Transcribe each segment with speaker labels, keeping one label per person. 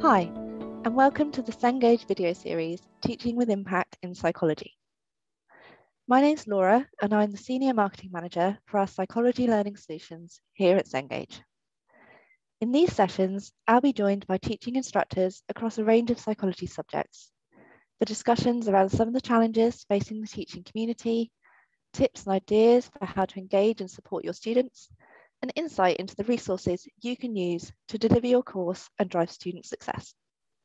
Speaker 1: Hi, and welcome to the Cengage video series, Teaching with Impact in Psychology. My name's Laura, and I'm the Senior Marketing Manager for our Psychology Learning Solutions here at Cengage. In these sessions, I'll be joined by teaching instructors across a range of psychology subjects for discussions around some of the challenges facing the teaching community, tips and ideas for how to engage and support your students, and insight into the resources you can use to deliver your course and drive student success.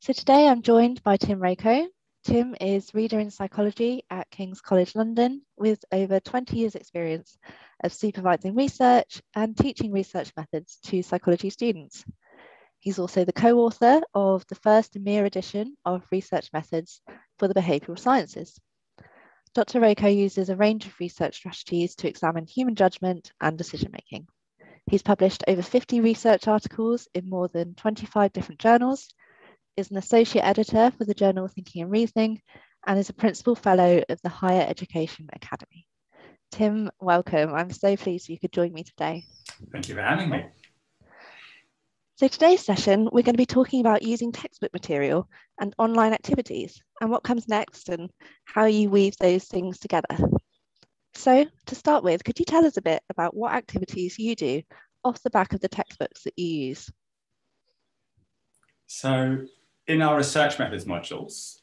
Speaker 1: So today I'm joined by Tim Rako. Tim is Reader in Psychology at King's College London with over 20 years experience of supervising research and teaching research methods to psychology students. He's also the co-author of the first EMEA edition of Research Methods for the Behavioural Sciences. Dr. Rako uses a range of research strategies to examine human judgment and decision-making. He's published over 50 research articles in more than 25 different journals, is an associate editor for the journal Thinking and Reasoning, and is a principal fellow of the Higher Education Academy. Tim, welcome. I'm so pleased you could join me today.
Speaker 2: Thank you for having me.
Speaker 1: So today's session, we're going to be talking about using textbook material and online activities and what comes next and how you weave those things together. So to start with, could you tell us a bit about what activities you do off the back of the textbooks that you use?
Speaker 2: So in our research methods modules,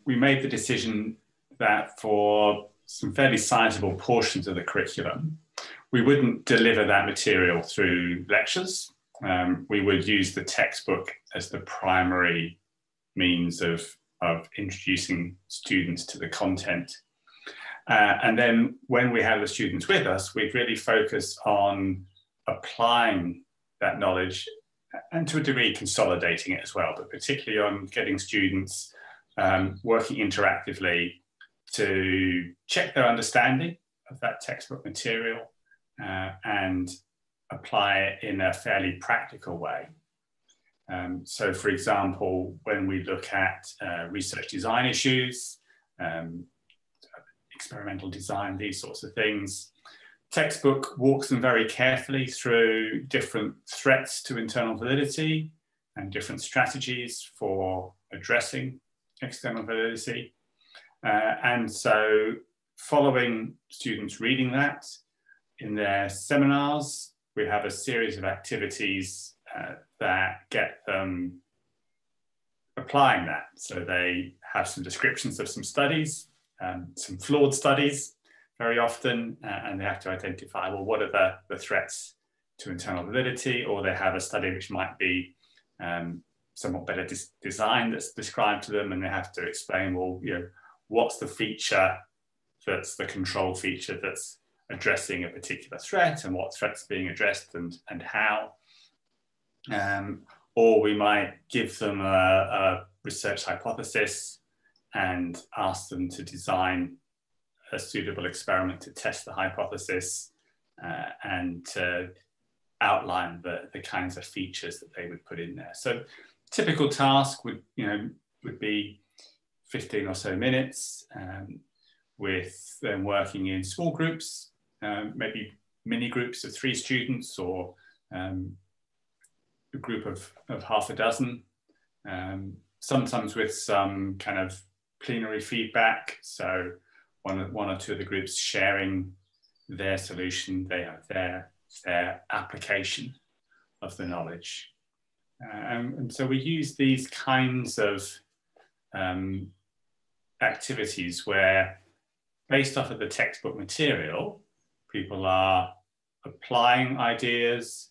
Speaker 2: we made the decision that for some fairly sizable portions of the curriculum, we wouldn't deliver that material through lectures. We would use the textbook as the primary means of introducing students to the content. And then when we have the students with us, we'd really focus on applying that knowledge and to a degree consolidating it as well, but particularly on getting students working interactively to check their understanding of that textbook material and apply it in a fairly practical way. So for example, when we look at research design issues, experimental design, these sorts of things, textbook walks them very carefully through different threats to internal validity and different strategies for addressing external validity. And so following students reading that in their seminars, we have a series of activities that get them applying that. So they have some descriptions of some studies, some flawed studies very often, and they have to identify, well, what are the threats to internal validity, or they have a study which might be somewhat better designed that's described to them, and they have to explain, well, you know, what's the feature that's the control feature that's addressing a particular threat, and what threat's being addressed and how. Or we might give them a research hypothesis and ask them to design a suitable experiment to test the hypothesis and to outline the kinds of features that they would put in there. So typical task would be 15 or so minutes with them working in small groups, maybe mini groups of 3 students or a group of half a dozen, sometimes with some kind of plenary feedback. So one or two of the groups sharing their solution, their application of the knowledge. And so we use these kinds of activities where, based off of the textbook material, people are applying ideas,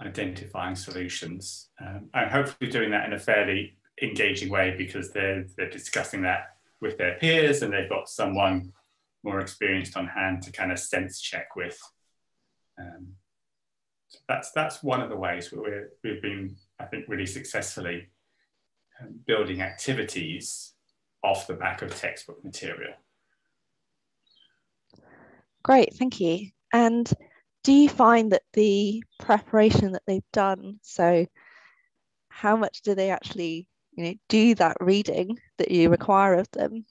Speaker 2: identifying solutions, and hopefully doing that in a fairly engaging way because they're discussing that with their peers and they've got someone more experienced on hand to kind of sense check with. So that's one of the ways where we've been, I think, really successfully building activities off the back of textbook material.
Speaker 1: Great, thank you. And do you find that the preparation that they've done, so how much do they actually do that reading that you require of them?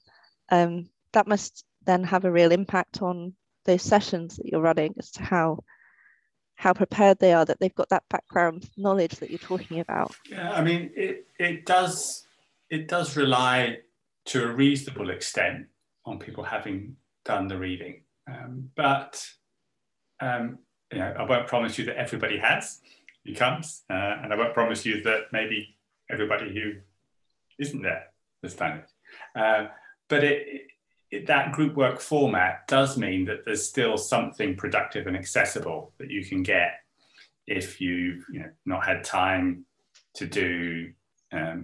Speaker 1: That must then have a real impact on those sessions that you're running as to how how prepared they are, that they've got that background knowledge that you're talking about?
Speaker 2: Yeah, I mean, it does rely to a reasonable extent on people having done the reading, but you know, I won't promise you that everybody who comes, and I won't promise you that maybe everybody who isn't there has done it. But that group work format does mean that there's still something productive and accessible that you can get if you've not had time to do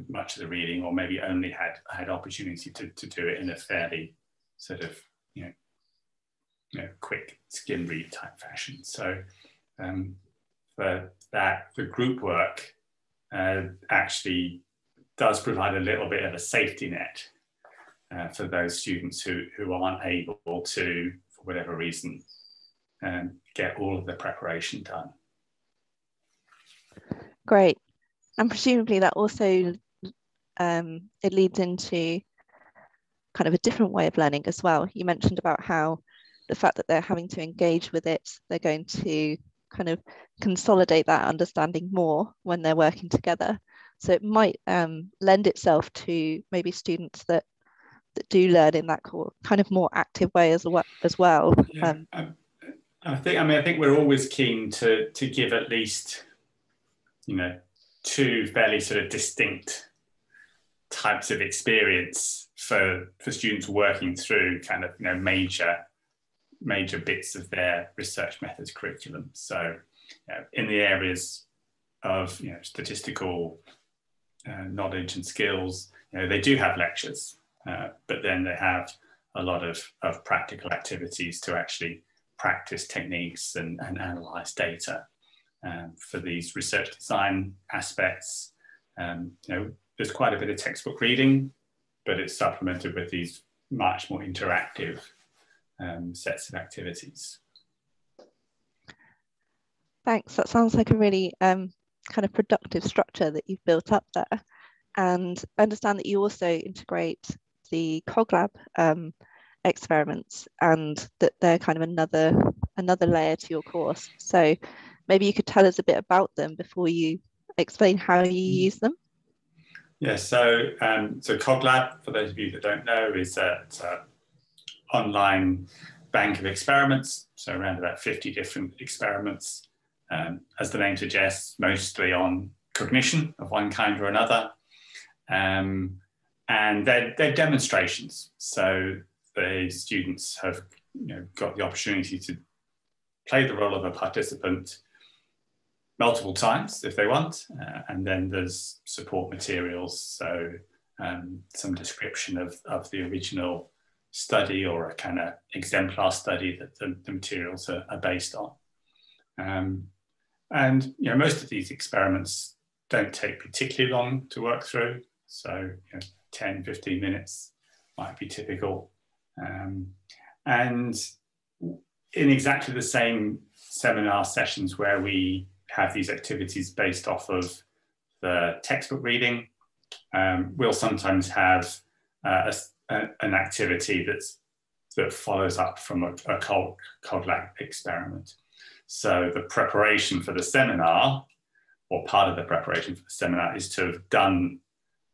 Speaker 2: much of the reading, or maybe only had opportunity to do it in a fairly sort of quick skim read type fashion. So for that, the group work actually does provide a little bit of a safety net for those students who aren't able to, for whatever reason, get all of the preparation done.
Speaker 1: Great. And presumably that also it leads into kind of a different way of learning as well. You mentioned about how the fact that they're having to engage with it, they're going to kind of consolidate that understanding more when they're working together. So it might lend itself to maybe students that do learn in that kind of more active way as well.
Speaker 2: Yeah. I think we're always keen to give at least two fairly sort of distinct types of experience for students working through kind of major bits of their research methods curriculum. So in the areas of statistical knowledge and skills, they do have lectures, but then they have a lot of practical activities to actually practice techniques and analyze data. For these research design aspects, there's quite a bit of textbook reading, but it's supplemented with these much more interactive sets of activities.
Speaker 1: Thanks. That sounds like a really kind of productive structure that you've built up there. And I understand that you also integrate the CogLab experiments, and that they're kind of another layer to your course. So maybe you could tell us a bit about them before you explain how you use them.
Speaker 2: Yeah, so CogLab, for those of you that don't know, is an online bank of experiments, so around about 50 different experiments, as the name suggests, mostly on cognition of one kind or another. And they're demonstrations. So the students have got the opportunity to play the role of a participant multiple times if they want, and then there's support materials, so some description of the original study or a kind of exemplar study that the materials are based on. And most of these experiments don't take particularly long to work through, so 10, 15 minutes might be typical. And in exactly the same seminar sessions where we have these activities based off of the textbook reading, we'll sometimes have an activity that follows up from a CogLab experiment. So the preparation for the seminar, or part of the preparation for the seminar, is to have done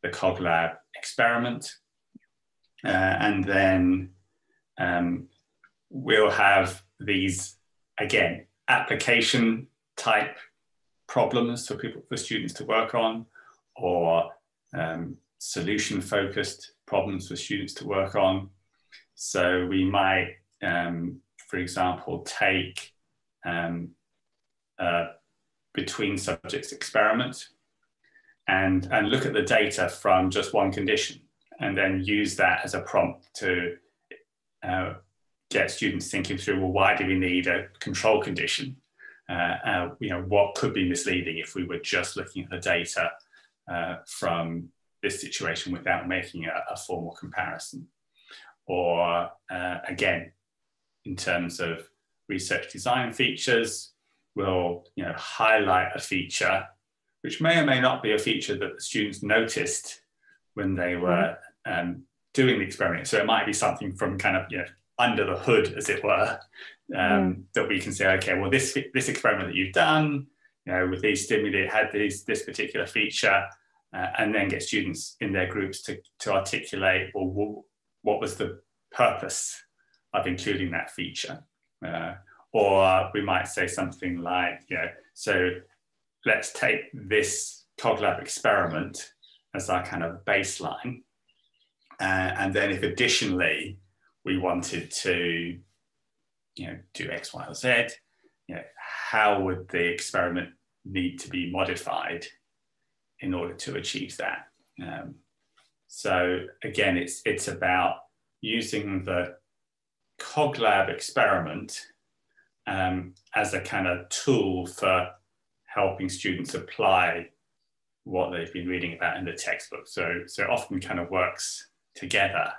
Speaker 2: the CogLab experiment, and then we'll have these, again, application type problems for students to work on, or solution focused problems for students to work on. So we might, for example, take between subjects experiment and look at the data from just one condition, and then use that as a prompt to get students thinking through, well, why do we need a control condition? What could be misleading if we were just looking at the data from this situation without making a formal comparison? Or again, in terms of research design features, we'll highlight a feature which may or may not be a feature that the students noticed when they were doing the experiment. So it might be something from kind of under the hood, as it were, that we can say, okay, well, this experiment that you've done, with these stimuli, it had this particular feature, and then get students in their groups to articulate, well, what was the purpose of including that feature? Or we might say something like, so let's take this CogLab experiment as our kind of baseline. And then if additionally we wanted to, do X, Y, or Z, how would the experiment need to be modified in order to achieve that? So again, it's about using the CogLab experiment as a kind of tool for helping students apply what they've been reading about in the textbook. So it often kind of works together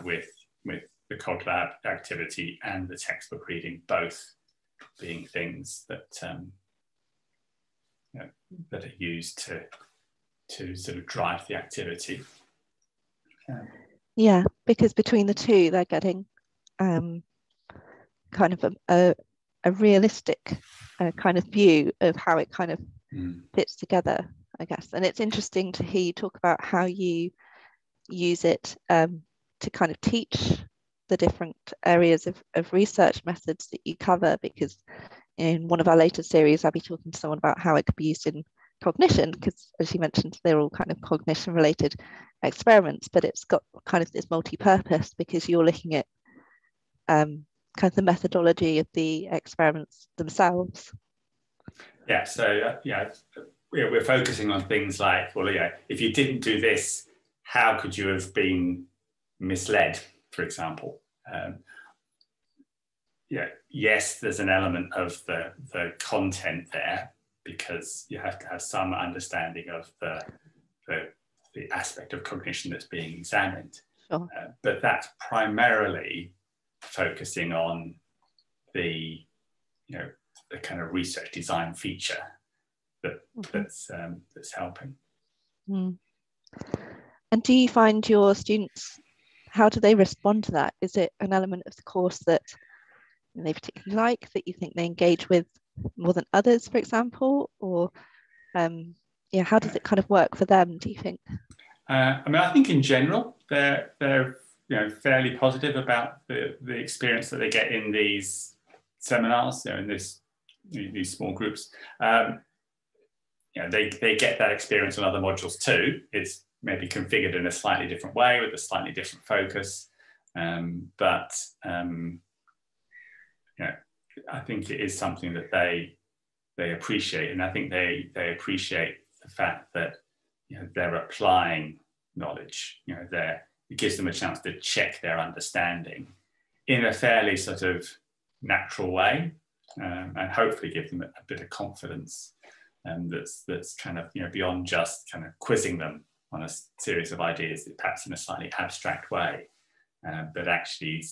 Speaker 2: with the CogLab activity and the textbook reading, both being things that that are used to sort of drive the activity.
Speaker 1: Yeah, because between the two, they're getting kind of a realistic kind of view of how it kind of fits together, I guess. And it's interesting to hear you talk about how you use it to kind of teach the different areas of research methods that you cover, because in one of our later series, I'll be talking to someone about how it could be used in cognition, because as you mentioned, they're all kind of cognition related experiments, but it's got kind of this multi-purpose because you're looking at kind of the methodology of the experiments themselves.
Speaker 2: Yeah, so we're focusing on things like, well, if you didn't do this, how could you have been misled, for example? Yes, there's an element of the content there, because you have to have some understanding of the aspect of cognition that's being examined. Sure. But that's primarily focusing on the kind of research design feature that's helping.
Speaker 1: Mm. And do you find your students, how do they respond to that? Is it an element of the course that they particularly like, that you think they engage with more than others, for example? Or how does it kind of work for them, do you think?
Speaker 2: I think in general, they're fairly positive about the experience that they get in these seminars, in these small groups. They get that experience in other modules too. It's maybe configured in a slightly different way with a slightly different focus. But I think it is something that they appreciate, and I think they appreciate the fact that they're applying knowledge. It gives them a chance to check their understanding in a fairly sort of natural way, and hopefully give them a bit of confidence that's kind of beyond just kind of quizzing them on a series of ideas, perhaps in a slightly abstract way, but actually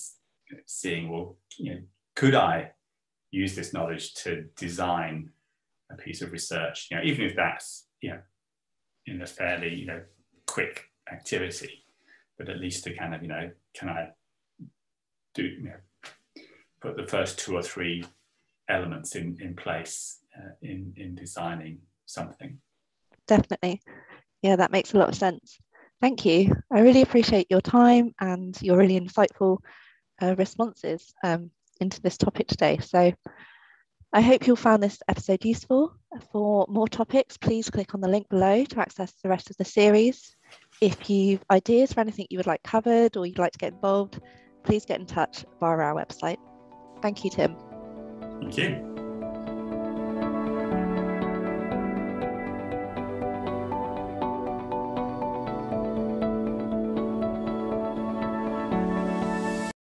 Speaker 2: seeing, well, could I use this knowledge to design a piece of research, even if that's in a fairly quick activity, but at least to kind of can I do put the first 2 or 3 elements in place in designing something.
Speaker 1: Definitely. Yeah, that makes a lot of sense. Thank you. I really appreciate your time and your really insightful responses into this topic today. So I hope you'll find this episode useful. For more topics, please click on the link below to access the rest of the series. If you've ideas for anything you would like covered or you'd like to get involved, please get in touch via our website. Thank you, Tim.
Speaker 2: Thank you.